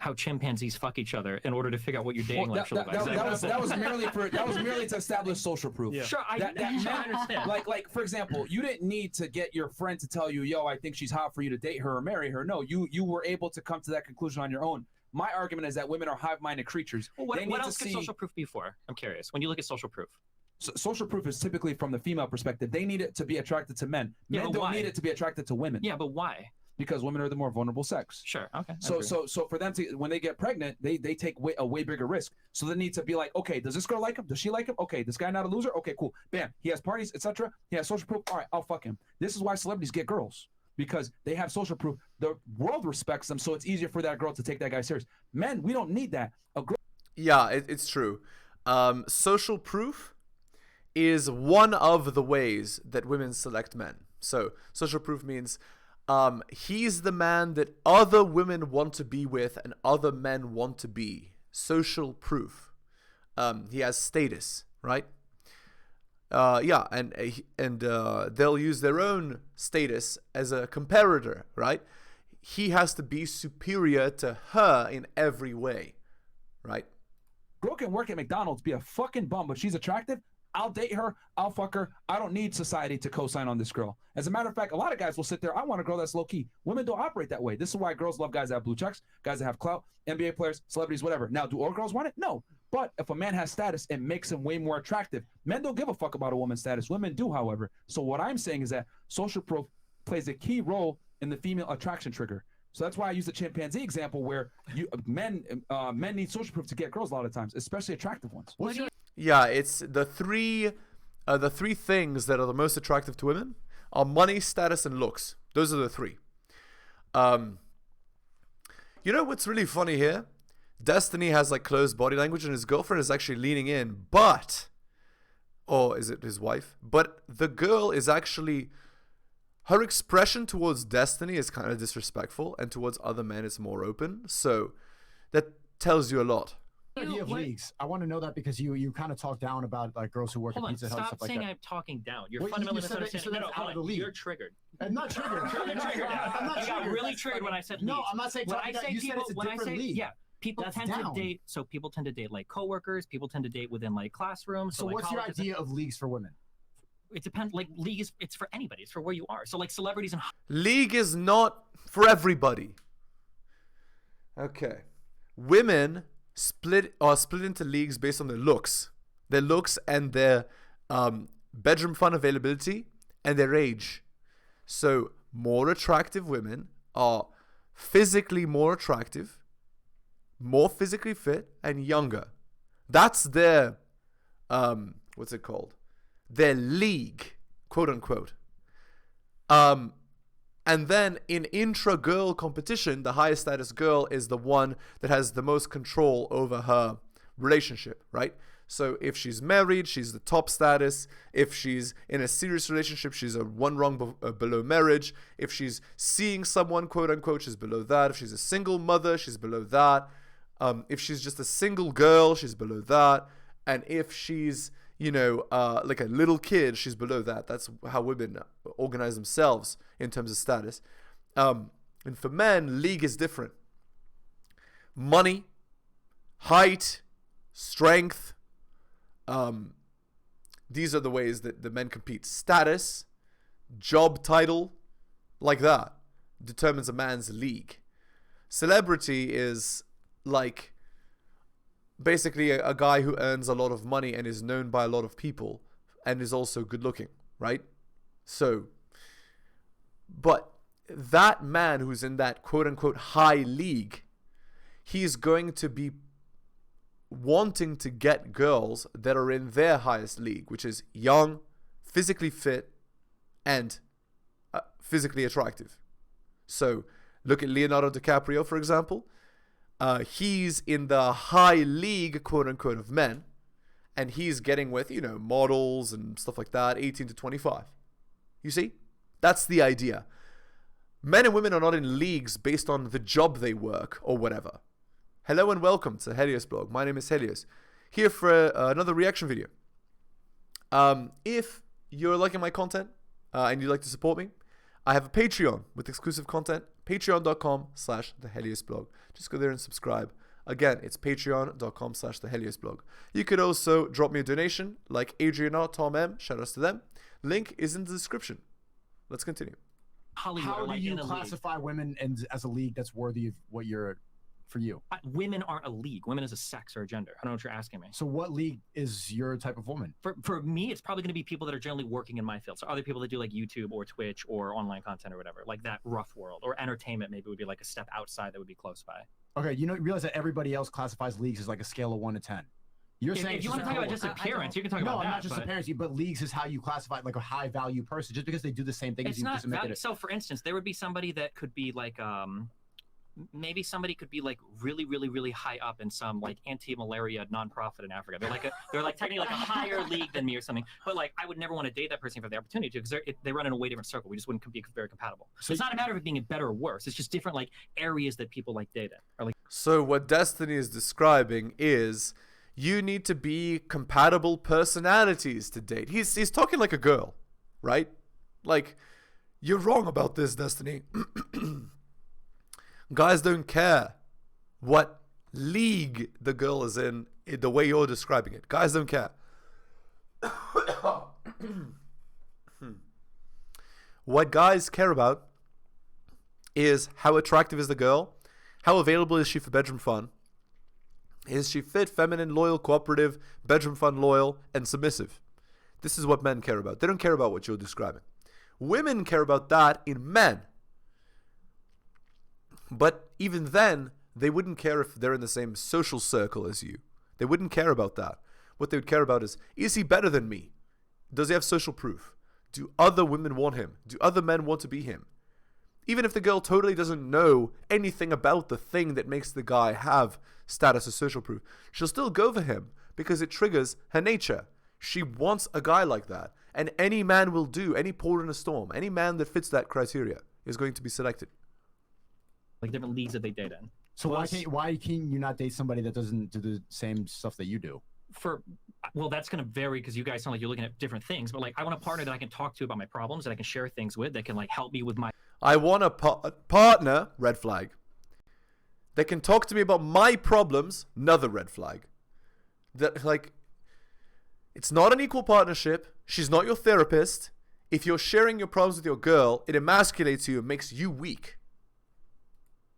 how chimpanzees fuck each other in order to figure out what your dating life should look like. That was merely to establish social proof. Yeah. Sure, I understand. Like for example, you didn't need to get your friend to tell you, yo, I think she's hot for you to date her or marry her. No, you were able to come to that conclusion on your own. My argument is that women are hive-minded creatures. Well, what else could social proof be for? I'm curious. When you look at social proof. Social proof is typically from the female perspective. They need it to be attracted to men. Men don't need it to be attracted to women. Yeah, but why? Because women are the more vulnerable sex. Sure. Okay. So for them to, when they get pregnant, they take a way bigger risk. So they need to be like, okay, does this girl like him? Does she like him? Okay, this guy not a loser? Okay, cool. Bam. He has parties, etc. He has social proof. All right, I'll fuck him. This is why celebrities get girls, because they have social proof. The world respects them, so it's easier for that girl to take that guy serious. Men, we don't need that. Yeah, it's true. Social proof is one of the ways that women select men. So social proof means he's the man that other women want to be with and other men want to be. Social proof. He has status, right? Yeah, and they'll use their own status as a comparator, right? He has to be superior to her in every way, right? Girl can work at McDonald's, be a fucking bum, but she's attractive. I'll date her. I'll fuck her. I don't need society to co-sign on this girl. As a matter of fact, a lot of guys will sit there. I want a girl that's low-key. Women don't operate that way. This is why girls love guys that have blue checks, guys that have clout, NBA players, celebrities, whatever. Now, do all girls want it? No. But if a man has status, it makes him way more attractive. Men don't give a fuck about a woman's status. Women do, however. So what I'm saying is that social proof plays a key role in the female attraction trigger. So that's why I use the chimpanzee example where men need social proof to get girls a lot of times, especially attractive ones. Yeah, it's the three things that are the most attractive to women are money, status, and looks. Those are the three. You know what's really funny here? Destiny has like closed body language and his girlfriend is actually leaning in, or is it his wife? But the girl is actually, her expression towards Destiny is kind of disrespectful and towards other men it's more open. So that tells you a lot. Idea of leagues. I want to know that because you kind of talk down about like girls who work at Pizza Hut and stuff like that. Stop saying I'm talking down. You're fundamentally misunderstanding. You're triggered. I'm not triggered. I'm not triggered. I got really triggered when I said leagues. No, I'm not saying talking down. You said it's a different league. Yeah. People tend to date. So people tend to date like coworkers. People tend to date within like classrooms. So what's your idea of leagues for women? It depends. Like league is, it's for anybody. It's for where you are. So like celebrities and league is not for everybody. Okay, women split into leagues based on their looks and their bedroom fun availability and their age. So more attractive women are physically more attractive, more physically fit, and younger. That's their what's it called? Their league, quote unquote. And then in intra-girl competition, the highest status girl is the one that has the most control over her relationship, right? So if she's married, she's the top status. If she's in a serious relationship, she's a one rung below marriage. If she's seeing someone, quote unquote, she's below that. If she's a single mother, she's below that. If she's just a single girl, she's below that. And if she's, like a little kid, she's below that. That's how women organize themselves in terms of status. And for men, league is different. Money, height, strength. These are the ways that the men compete. Status, job title, like that, determines a man's league. Celebrity is like basically a guy who earns a lot of money and is known by a lot of people and is also good looking, right? So, but that man who's in that quote unquote high league, he's going to be wanting to get girls that are in their highest league, which is young, physically fit, and physically attractive. So look at Leonardo DiCaprio, for example. He's in the high league, quote unquote, of men, and he's getting with, models and stuff like that, 18 to 25. You see? That's the idea. Men and women are not in leagues based on the job they work or whatever. Hello and welcome to Heliosblog. My name is Helios, here for another reaction video. If you're liking my content and you'd like to support me, I have a Patreon with exclusive content patreon.com/theheliosblog. Just go there and subscribe. Again, it's patreon.com/theheliosblog. You could also drop me a donation like Adrian R, Tom M. Shout outs to them. Link is in the description. Let's continue. Hollywood, How do like, you in a league. classify women as a league that's worthy of what you're for you? Women aren't a league. Women is a sex or a gender. I don't know what you're asking me. So what league is your type of woman? For me, it's probably going to be people that are generally working in my field. So other people that do like YouTube or Twitch or online content or whatever, like that rough world. Or entertainment maybe would be like a step outside that would be close by. Okay, you realize that everybody else classifies leagues as like a scale of 1 to 10. You're saying if you want to talk about just appearance, you can talk about that. No, not just appearance, but leagues is how you classify like a high value person. Just because they do the same thing as you doesn't make it. So for instance, there would be somebody that could be like maybe somebody could be like really high up in some like anti-malaria nonprofit in Africa. They're like technically like a higher league than me or something. But like I would never want to date that person if I have the opportunity to, because they run in a way different circle. We just wouldn't be very compatible. So it's not a matter of it being better or worse. It's just different like areas that people like date in. Or like. So what Destiny is describing is you need to be compatible personalities to date. He's talking like a girl, right? Like, you're wrong about this, Destiny. Guys don't care what league the girl is in the way you're describing it. Guys don't care. What guys care about is how attractive is the girl, how available is she for bedroom fun, is she fit, feminine, loyal, cooperative, bedroom fun, loyal, and submissive. This is what men care about. They don't care about what you're describing. Women care about that in men. But even then, they wouldn't care if they're in the same social circle as you. They wouldn't care about that. What they would care about is he better than me? Does he have social proof? Do other women want him? Do other men want to be him? Even if the girl totally doesn't know anything about the thing that makes the guy have status or social proof, she'll still go for him because it triggers her nature. She wants a guy like that. And any man will do, any port in a storm, any man that fits that criteria is going to be selected. Like different leagues that they date in. So why can you not date somebody that doesn't do the same stuff that you do? Well, that's going to vary because you guys sound like you're looking at different things. But like, I want a partner that I can talk to about my problems, that I can share things with, that can like help me with my. I want a partner, red flag, that can talk to me about my problems, another red flag. That like, it's not an equal partnership. She's not your therapist. If you're sharing your problems with your girl, it emasculates you and makes you weak.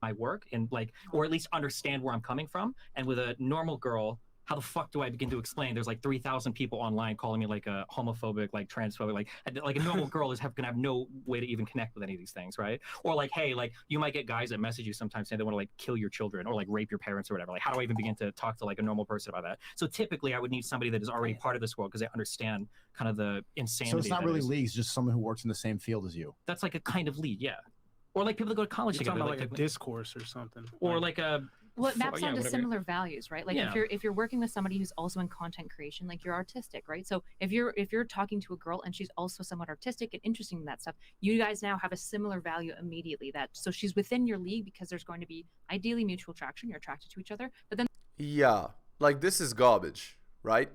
My work and like, or at least understand where I'm coming from. And with a normal girl, how the fuck do I begin to explain? There's like 3,000 people online calling me like a homophobic, like transphobic, like a normal girl is gonna have no way to even connect with any of these things, right? Or like, hey, like you might get guys that message you sometimes saying they want to like kill your children or like rape your parents or whatever. Like, how do I even begin to talk to like a normal person about that? So typically, I would need somebody that is already part of this world because they understand kind of the insanity. So it's not really leagues, just someone who works in the same field as you. That's like a kind of lead, yeah. Or like people that go to college together, like a discourse or something. Or like a. Well, it maps onto similar values, right? Like Yeah. if you're working with somebody who's also in content creation, like you're artistic, right? So if you're talking to a girl and she's also somewhat artistic and interested in that stuff, you guys now have a similar value immediately. So she's within your league because there's going to be ideally mutual attraction. You're attracted to each other, but then Yeah, like this is garbage, right?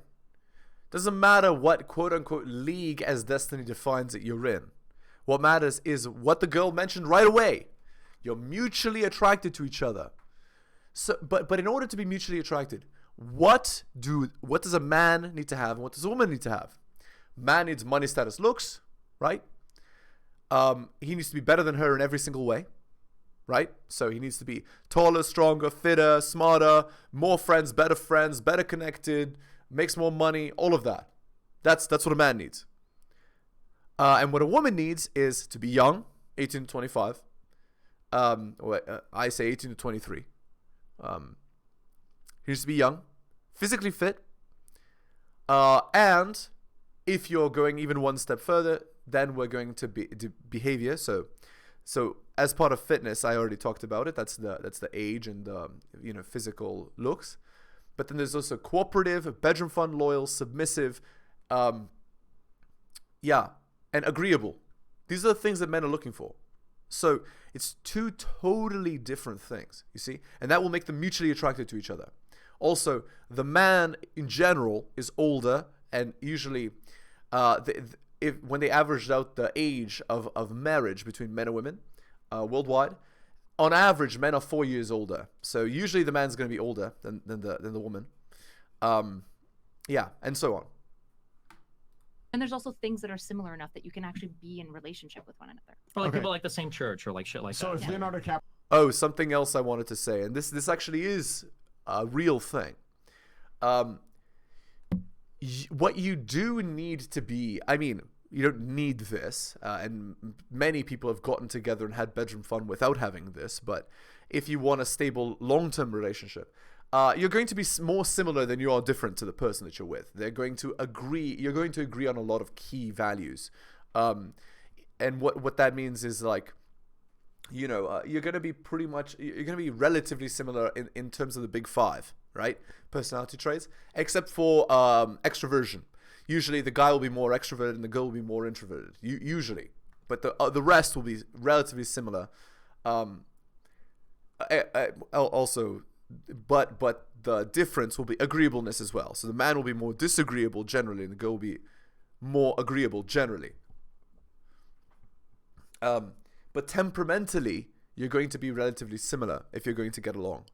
Doesn't matter what quote unquote league as Destiny defines it you're in. What matters is what the girl mentioned right away. You're mutually attracted to each other. So, but in order to be mutually attracted, what does a man need to have and what does a woman need to have? Man needs money, status, looks, right? He needs to be better than her in every single way, right? So he needs to be taller, stronger, fitter, smarter, more friends, better connected, makes more money, all of that. That's what a man needs. And what a woman needs is to be young, 18 to 25. I say 18 to 23. He needs to be young, physically fit, and if you're going even one step further, then we're going to be behavior. So as part of fitness, I already talked about it. That's the age and physical looks. But then there's also cooperative, bedroom fun, loyal, submissive, and agreeable. These are the things that men are looking for. So it's two totally different things, you see? And that will make them mutually attracted to each other. Also, the man in general is older, and usually when they averaged out the age of marriage between men and women worldwide, on average, men are 4 years older. So usually the man's going to be older than the woman. Yeah, and so on. And there's also things that are similar enough that you can actually be in relationship with one another. Or like Okay. people like the same church or like shit like So that. if Leonardo DiCaprio, Oh, something else I wanted to say, and this actually is a real thing. What you do need to be, I mean, you don't need this, and many people have gotten together and had bedroom fun without having this, but if you want a stable long-term relationship, you're going to be more similar than you are different to the person that you're with. You're going to agree on a lot of key values. And what that means is like, you know, you're going to be relatively similar in terms of the big five, right? Personality traits, except for extroversion. Usually the guy will be more extroverted and the girl will be more introverted, usually. But the rest will be relatively similar. Also, but the difference will be agreeableness as well. So the man will be more disagreeable generally and the girl will be more agreeable generally. But temperamentally, you're going to be relatively similar if you're going to get along.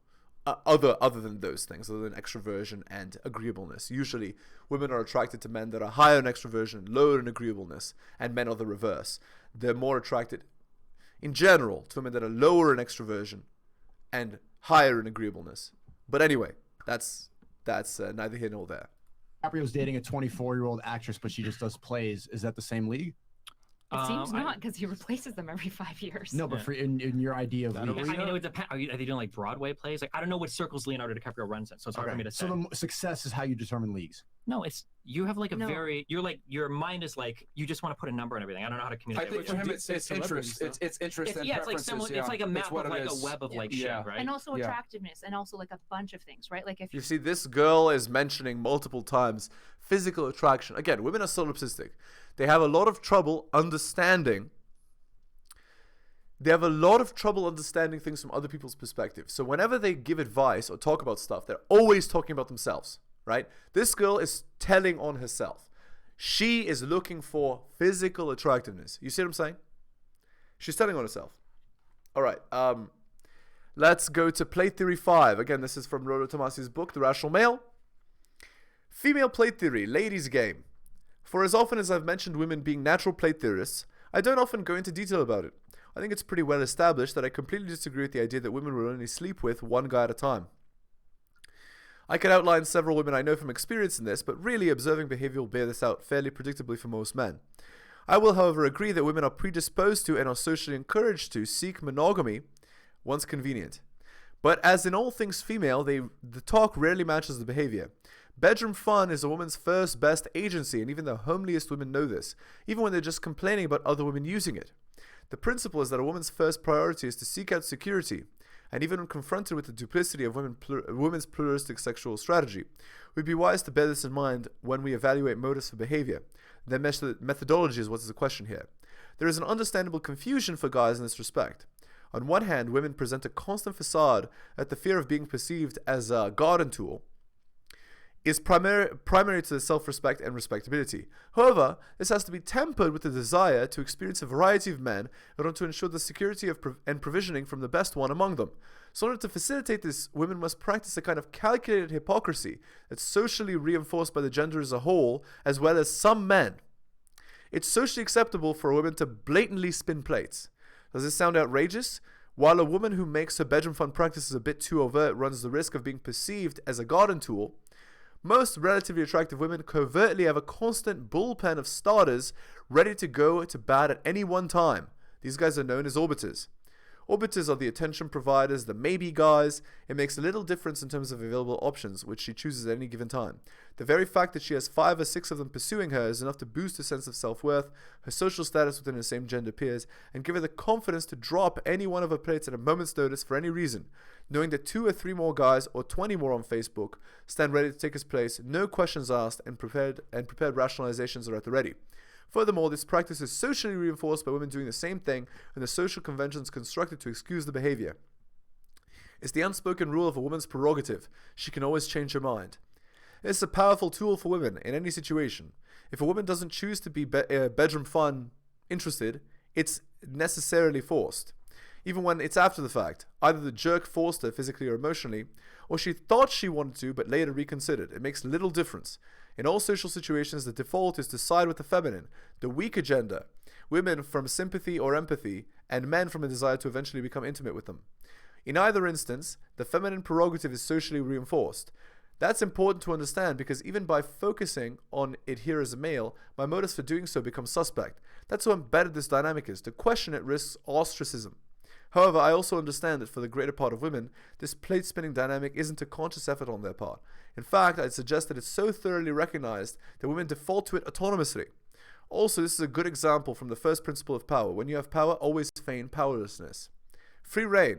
Other than those things, other than extroversion and agreeableness. Usually, women are attracted to men that are higher in extroversion, lower in agreeableness, and men are the reverse. They're more attracted, in general, to women that are lower in extroversion and higher in agreeableness. But anyway, that's neither here nor there. DiCaprio's dating a 24-year-old actress, but she just does plays. Is that the same league? It seems not, because he replaces them every 5 years. No, but for in your idea of I league. mean, it would depend. Are they doing like Broadway plays? Like, I don't know what circles Leonardo DiCaprio runs in, so it's hard for me to say. So the success is how you determine leagues. No, it's you have like a No. very your mind is like you just want to put a number and everything. I don't know how to I communicate. think with for you. him it's interest. It's interest and it's like preferences. similar. Yeah. It's like a map what of it like is. a web of like Yeah. shit, right? And also Yeah. attractiveness, and also like a bunch of things, right? Like if You see, this girl is mentioning multiple times physical attraction. Again, women are solipsistic. They have a lot of trouble understanding. They have a lot of trouble understanding things from other people's perspective. So whenever they give advice or talk about stuff, they're always talking about themselves, right? This girl is telling on herself. She is looking for physical attractiveness. You see what I'm saying? She's telling on herself. All right. Let's go to Plate Theory 5. Again, this is from Rolo Tomasi's book, The Rational Male. Female plate theory, ladies' game. For as often as I've mentioned women being natural plate theorists, I don't often go into detail about it. I think it's pretty well established that I completely disagree with the idea that women will only sleep with one guy at a time. I could outline several women I know from experience in this, but really observing behavior will bear this out fairly predictably for most men. I will, however, agree that women are predisposed to and are socially encouraged to seek monogamy once convenient. But as in all things female, the talk rarely matches the behavior. Bedroom fun is a woman's first best agency, and even the homeliest women know this, even when they're just complaining about other women using it. The principle is that a woman's first priority is to seek out security, and even when confronted with the duplicity of women's pluralistic sexual strategy, we'd be wise to bear this in mind when we evaluate motives for behavior. Their methodology is what is the question here. There is an understandable confusion for guys in this respect. On one hand, women present a constant facade that the fear of being perceived as a garden tool is primary to the self-respect and respectability. However, this has to be tempered with the desire to experience a variety of men in order to ensure the security of and provisioning from the best one among them. So in order to facilitate this, women must practice a kind of calculated hypocrisy that's socially reinforced by the gender as a whole, as well as some men. It's socially acceptable for a woman to blatantly spin plates. Does this sound outrageous? While a woman who makes her bedroom fun practices a bit too overt runs the risk of being perceived as a garden tool, most relatively attractive women covertly have a constant bullpen of starters ready to go to bat at any one time. These guys are known as orbiters. Orbiters are the attention providers, the maybe guys. It makes a little difference in terms of available options, which she chooses at any given time. The very fact that she has 5 or 6 of them pursuing her is enough to boost her sense of self-worth, her social status within her same gender peers, and give her the confidence to drop any one of her plates at a moment's notice for any reason, knowing that 2 or 3 more guys or 20 more on Facebook stand ready to take his place, no questions asked, and prepared rationalizations are at the ready. Furthermore, this practice is socially reinforced by women doing the same thing, and the social conventions constructed to excuse the behavior. It's the unspoken rule of a woman's prerogative. She can always change her mind. It's a powerful tool for women in any situation. If a woman doesn't choose to be bedroom fun interested, it's necessarily forced. even when it's after the fact. Either the jerk forced her physically or emotionally, or she thought she wanted to but later reconsidered. It makes little difference. In all social situations, the default is to side with the feminine, the weaker gender, women from sympathy or empathy, and men from a desire to eventually become intimate with them. In either instance, the feminine prerogative is socially reinforced. That's important to understand because even by focusing on it here as a male, my motives for doing so become suspect. That's how embedded this dynamic is. To question it risks ostracism. However, I also understand that for the greater part of women, this plate spinning dynamic isn't a conscious effort on their part. In fact, I'd suggest that it's so thoroughly recognized that women default to it autonomously. Also, this is a good example from the first principle of power. When you have power, always feign powerlessness. Free reign.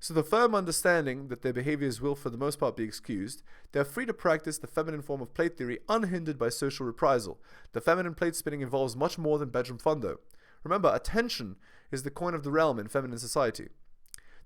So the firm understanding that their behaviors will for the most part be excused, they are free to practice the feminine form of plate theory unhindered by social reprisal. The feminine plate spinning involves much more than bedroom fun though. Remember, attention is the coin of the realm in feminine society.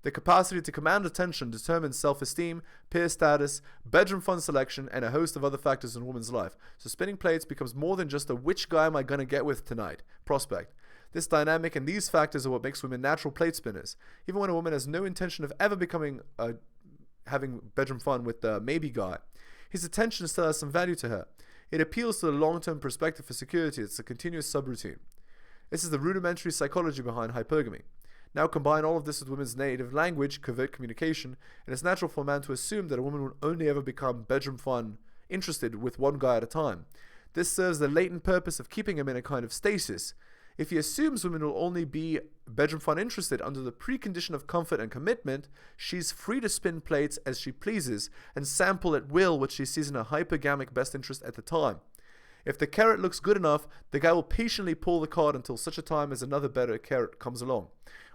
The capacity to command attention determines self-esteem, peer status, bedroom fun selection, and a host of other factors in a woman's life. So spinning plates becomes more than just a which guy am I gonna get with tonight prospect. This dynamic and these factors are what makes women natural plate spinners. Even when a woman has no intention of ever becoming having bedroom fun with the maybe guy, his attention still has some value to her. It appeals to the long-term perspective for security. It's a continuous subroutine. This is the rudimentary psychology behind hypergamy. Now combine all of this with women's native language, covert communication, and it's natural for a man to assume that a woman will only ever become bedroom fun interested with one guy at a time. This serves the latent purpose of keeping him in a kind of stasis. If he assumes women will only be bedroom fun interested under the precondition of comfort and commitment, she's free to spin plates as she pleases and sample at will what she sees in her hypergamic best interest at the time. If the carrot looks good enough, the guy will patiently pull the card until such a time as another better carrot comes along.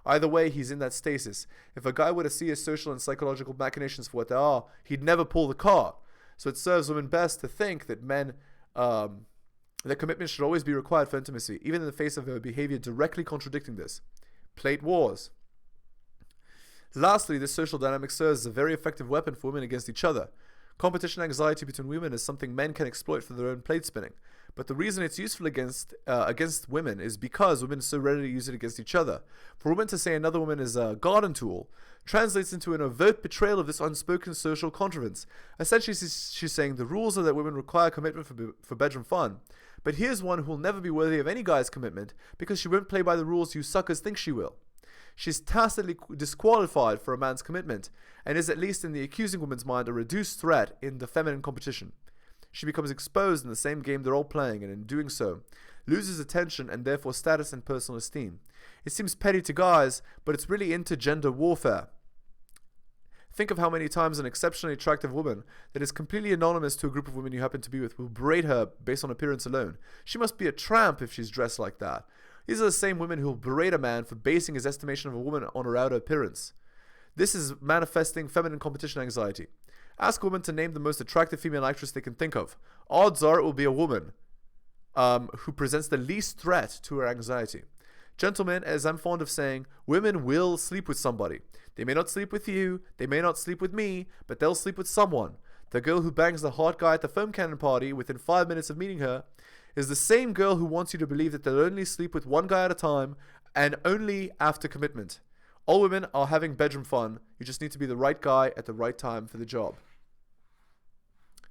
Either way, he's in that stasis. If a guy were to see his social and psychological machinations for what they are, he'd never pull the card. So it serves women best to think that men, that commitment should always be required for intimacy, even in the face of their behavior directly contradicting this. Plate wars. Lastly, this social dynamic serves as a very effective weapon for women against each other. Competition anxiety between women is something men can exploit for their own plate spinning. But the reason it's useful against women is because women so rarely use it against each other. For a woman to say another woman is a garden tool translates into an overt betrayal of this unspoken social contrivance. Essentially, she's saying the rules are that women require commitment for bedroom fun. But here's one who will never be worthy of any guy's commitment because she won't play by the rules you suckers think she will. She's tacitly disqualified for a man's commitment and is, at least in the accusing woman's mind, a reduced threat in the feminine competition. She becomes exposed in the same game they're all playing, and in doing so, loses attention and therefore status and personal esteem. It seems petty to guys, but it's really intergender warfare. Think of how many times an exceptionally attractive woman that is completely anonymous to a group of women you happen to be with will berate her based on appearance alone. She must be a tramp if she's dressed like that. These are the same women who will berate a man for basing his estimation of a woman on her outer appearance. This is manifesting feminine competition anxiety. Ask a woman to name the most attractive female actress they can think of. Odds are it will be a woman who presents the least threat to her anxiety. Gentlemen, as I'm fond of saying, women will sleep with somebody. They may not sleep with you, they may not sleep with me, but they'll sleep with someone. The girl who bangs the hot guy at the foam cannon party within 5 minutes of meeting her is the same girl who wants you to believe that they'll only sleep with one guy at a time and only after commitment. All women are having bedroom fun. You just need to be the right guy at the right time for the job.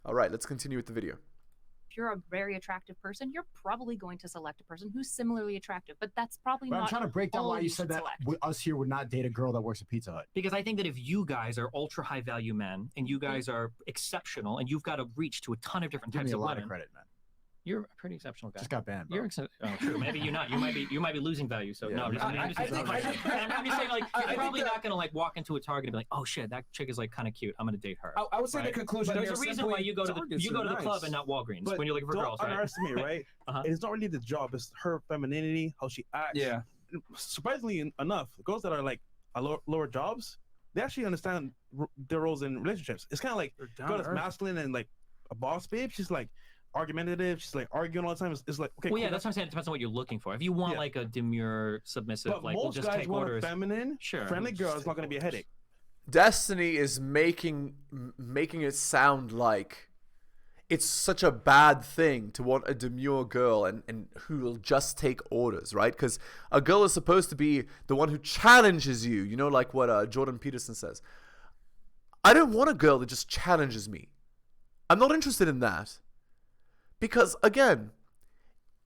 All right, let's continue with the video. If you're a very attractive person, you're probably going to select a person who's similarly attractive, but that's probably But not. I'm trying to break down all why you you said should that select. us here would not date a girl that works at Pizza Hut. Because I think that if you guys are ultra high value men and you guys are exceptional and you've got to reach to a ton of different Give types me a of lot women, of credit, man. you're a pretty exceptional guy. Just got banned. Bro. You're oh, true. Maybe you're not. You might be losing value. So Yeah. no, I'm just I think- I'm just saying, like, I you're think probably that- not gonna like walk into a Target and be like, oh shit, that chick is like kind of cute. I'm gonna date her. I would say the Right. conclusion But here there's a reason simply- why you go to Targets the are club nice. and not Walgreens But when you're looking for don't girls, right? underestimate, right? Uh-huh. It's not really the job; it's her femininity, how she acts. Yeah. Surprisingly enough, girls that are like lower jobs, they actually understand their roles in relationships. It's kind of like a girl that's masculine and like a boss babe. She's like argumentative. She's like arguing all the time. It's like, okay, Well, yeah, cool, that's what I'm saying. It depends on what you're looking for. If you want Yeah. like a demure, submissive, But like we'll most just guys take want orders. a feminine, Sure. friendly girl. It's not going to be a headache. Destiny is making it sound like it's such a bad thing to want a demure girl and who will just take orders, right? Because a girl is supposed to be the one who challenges you, you know, like what Jordan Peterson says. I don't want a girl that just challenges me. I'm not interested in that. Because, again,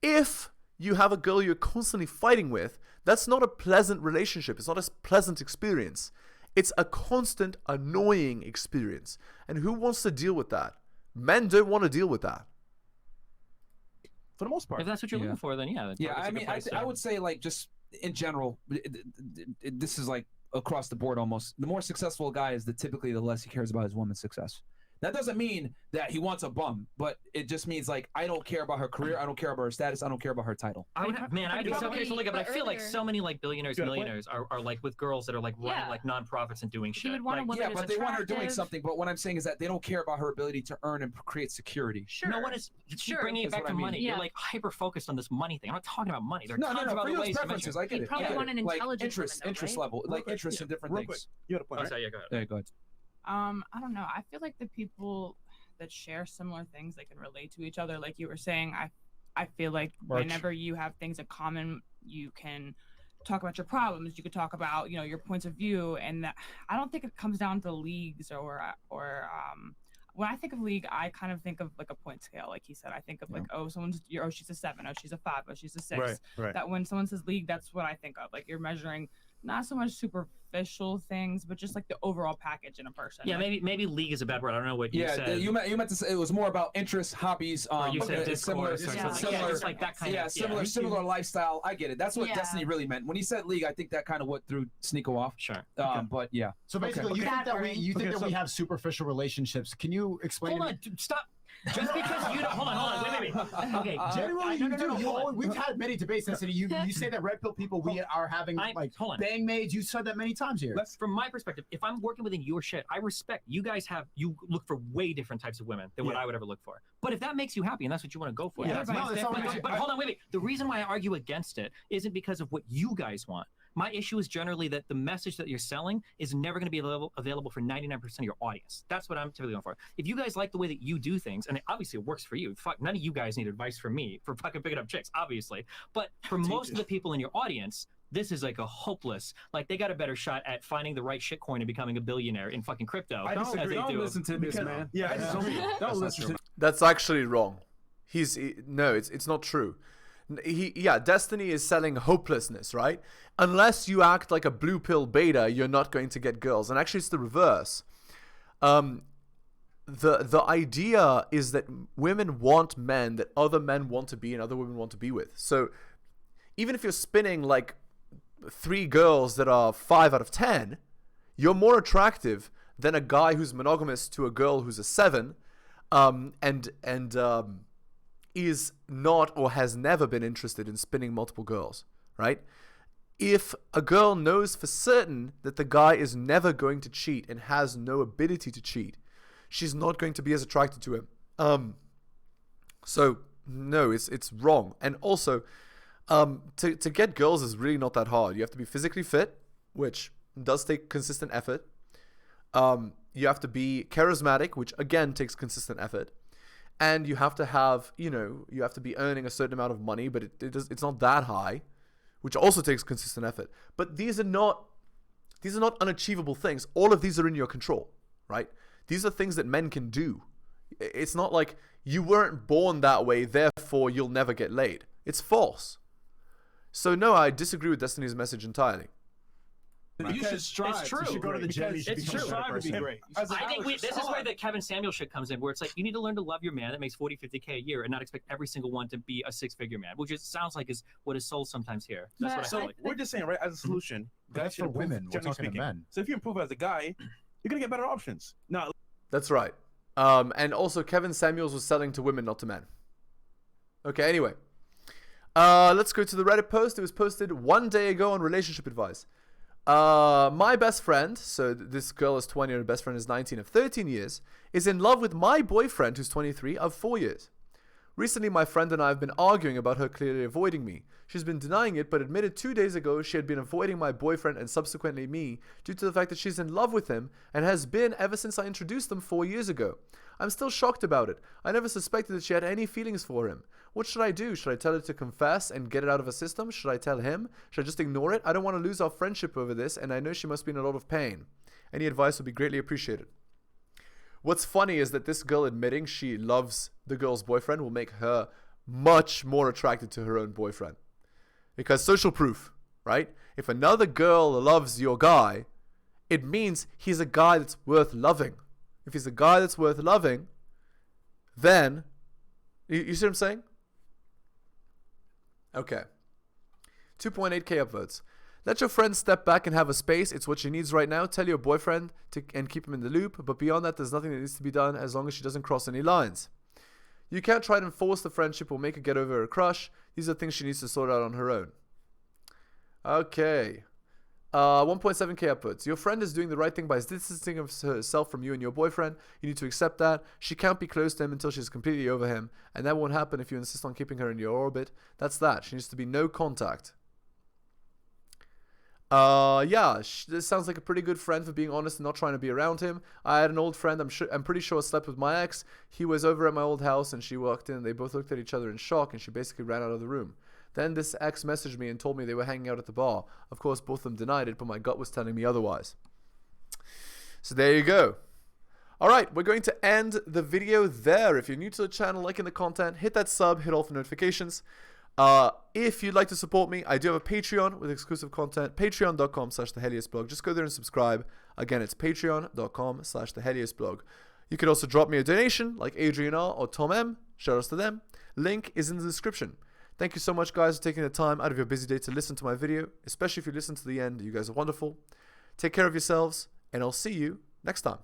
if you have a girl you're constantly fighting with, that's not a pleasant relationship. It's not a pleasant experience. It's a constant, annoying experience. And who wants to deal with that? Men don't want to deal with that. For the most part. If that's what you're looking for, then yeah. Yeah, I mean, I would say, like, just in general, this is like across the board almost. The more successful a guy is, typically the less he cares about his woman's success. That doesn't mean that he wants a bum, but it just means, like, I don't care about her career, I don't care about her status, I don't care about her title. I'd be so curious to look at, but I feel like earlier- so many like billionaires, millionaires are like with girls that are like running Yeah. like nonprofits and doing He shit. would want a Like, woman Yeah, who's but they want her doing attractive. something. But what I'm saying is that they don't care about her ability to earn and create security. Sure. no one is Sure. bringing it That's back what to I mean. money. Yeah. You're like hyper focused on this money thing. I'm not talking about money. There are No, tons no, of no. For other you, ways it's to measure. preferences. I get You'd it. probably I get want it. an Like intelligent interest, woman, though, interest right? level, Real like quick, interest in different Real things. quick, you had a point, Oh, right? sorry, yeah, go ahead. Yeah, go ahead. I don't know. I feel like the people that share similar things, they can relate to each other. Like you were saying, I feel like whenever you have things in common, you can talk about your problems. You could talk about, you know, your points of view, and that, I don't think it comes down to leagues or when I think of league, I kind of think of like a point scale. Like he said, I think of like, oh, she's a 7, oh, she's a 5, oh, she's a 6. Right, right. That when someone says league, that's what I think of. Like you're measuring not so much superficial things, but just like the overall package in a person. Yeah, Like, maybe league is a bad word. I don't know what you Yeah, said. you meant to say it was more about interests, hobbies, Or you said similar, discourse or something. similar, Yeah, just like that kind yeah, of similar lifestyle. I get it. That's what Yeah. Destiny really meant. When he said league, I think that kind of what threw Sneako off. Sure. But yeah. So basically, you Okay. think that Okay, so- we have superficial relationships. Can you explain? Hold on, dude, stop. Just because you don't. Hold on. Wait. Okay. Generally, no, you do. hold on. We've had many debates in the city. You say that red pill people, we are having like hold on. bang maids. You said that many times here. From my perspective, if I'm working within your shit, I respect you guys you look for way different types of women than what I would ever look for. But if that makes you happy and that's what you want to go for, Yeah, that's that's fine. fine. No, that's not what But hold on, wait. The reason why I argue against it isn't because of what you guys want. My issue is generally that the message that you're selling is never going to be available for 99% of your audience. That's what I'm typically going for. If you guys like the way that you do things, and obviously it works for you, fuck, none of you guys need advice from me for fucking picking up chicks, obviously. But for most of the people in your audience, this is like a hopeless, like they got a better shot at finding the right shitcoin and becoming a billionaire in fucking crypto. I disagree. as they Don't do. listen to this, man. Yeah, I Don't disagree. listen to That's actually wrong. No, it's not true. Destiny is selling hopelessness, right? Unless you act like a blue pill beta, you're not going to get girls. And actually, it's the reverse. The idea is that women want men that other men want to be and other women want to be with. So even if you're spinning like 3 girls that are 5 out of 10, you're more attractive than a guy who's monogamous to a girl who's a 7, is not or has never been interested in spinning multiple girls, right? If a girl knows for certain that the guy is never going to cheat and has no ability to cheat, she's not going to be as attracted to him. So no, it's wrong. And also, to get girls is really not that hard. You have to be physically fit, which does take consistent effort. You have to be charismatic, which again takes consistent effort. And you have to have, you have to be earning a certain amount of money, but it's not that high, which also takes consistent effort. But these are not unachievable things. All of these are in your control, right? These are things that men can do. It's not like you weren't born that way, therefore you'll never get laid. It's false. So no, I disagree with Destiny's message entirely. You should strive. It's true. You should go to the gym. You should It's become true. a better Strive to be person. great. I think this is where the Kevin Samuel shit comes in, where it's like you need to learn to love your man that makes 40, 50K a year and not expect every single one to be a 6-figure man, which sounds like is what is sold sometimes here. That's what I So feel like. we're just saying, right, as a solution, guys That's should for improve, women. We're generally talking to speaking. men. So if you improve as a guy, you're gonna get better options. Now, That's right. And also Kevin Samuels was selling to women, not to men. Okay, anyway. Let's go to the Reddit post. It was posted 1 day ago on relationship advice. My best friend, so this girl is 20 and her best friend is 19 of 13 years, is in love with my boyfriend who's 23 of 4 years. Recently, my friend and I have been arguing about her clearly avoiding me. She's been denying it, but admitted 2 days ago she had been avoiding my boyfriend and subsequently me due to the fact that she's in love with him and has been ever since I introduced them 4 years ago. I'm still shocked about it. I never suspected that she had any feelings for him. What should I do? Should I tell her to confess and get it out of her system? Should I tell him? Should I just ignore it? I don't want to lose our friendship over this, and I know she must be in a lot of pain. Any advice would be greatly appreciated. What's funny is that this girl admitting she loves the girl's boyfriend will make her much more attracted to her own boyfriend. Because social proof, right? If another girl loves your guy, it means he's a guy that's worth loving. If he's a guy that's worth loving, then... You see what I'm saying? Okay. 2.8k upvotes. Let your friend step back and have a space. It's what she needs right now. Tell your boyfriend and keep him in the loop. But beyond that, there's nothing that needs to be done as long as she doesn't cross any lines. You can't try to enforce the friendship or make her get over her crush. These are things she needs to sort out on her own. Okay. 1.7k upvotes. Your friend is doing the right thing by distancing herself from you and your boyfriend. You need to accept that. She can't be close to him until she's completely over him. And that won't happen if you insist on keeping her in your orbit. That's that. She needs to be no contact. Yeah, this sounds like a pretty good friend for being honest and not trying to be around him. I had an old friend, I'm pretty sure slept with my ex. He was over at my old house and she walked in. They both looked at each other in shock and she basically ran out of the room. Then this ex messaged me and told me they were hanging out at the bar. Of course, both of them denied it, but my gut was telling me otherwise. So there you go. Alright, we're going to end the video there. If you're new to the channel, liking the content, hit that sub, hit all the notifications. If you'd like to support me, I do have a Patreon with exclusive content, patreon.com/theheliosblog. Just go there and subscribe. Again, it's patreon.com/theheliosblog. You could also drop me a donation like Adrian R or Tom M. Shout outs to them. Link is in the description. Thank you so much, guys, for taking the time out of your busy day to listen to my video, especially if you listen to the end. You guys are wonderful. Take care of yourselves, and I'll see you next time.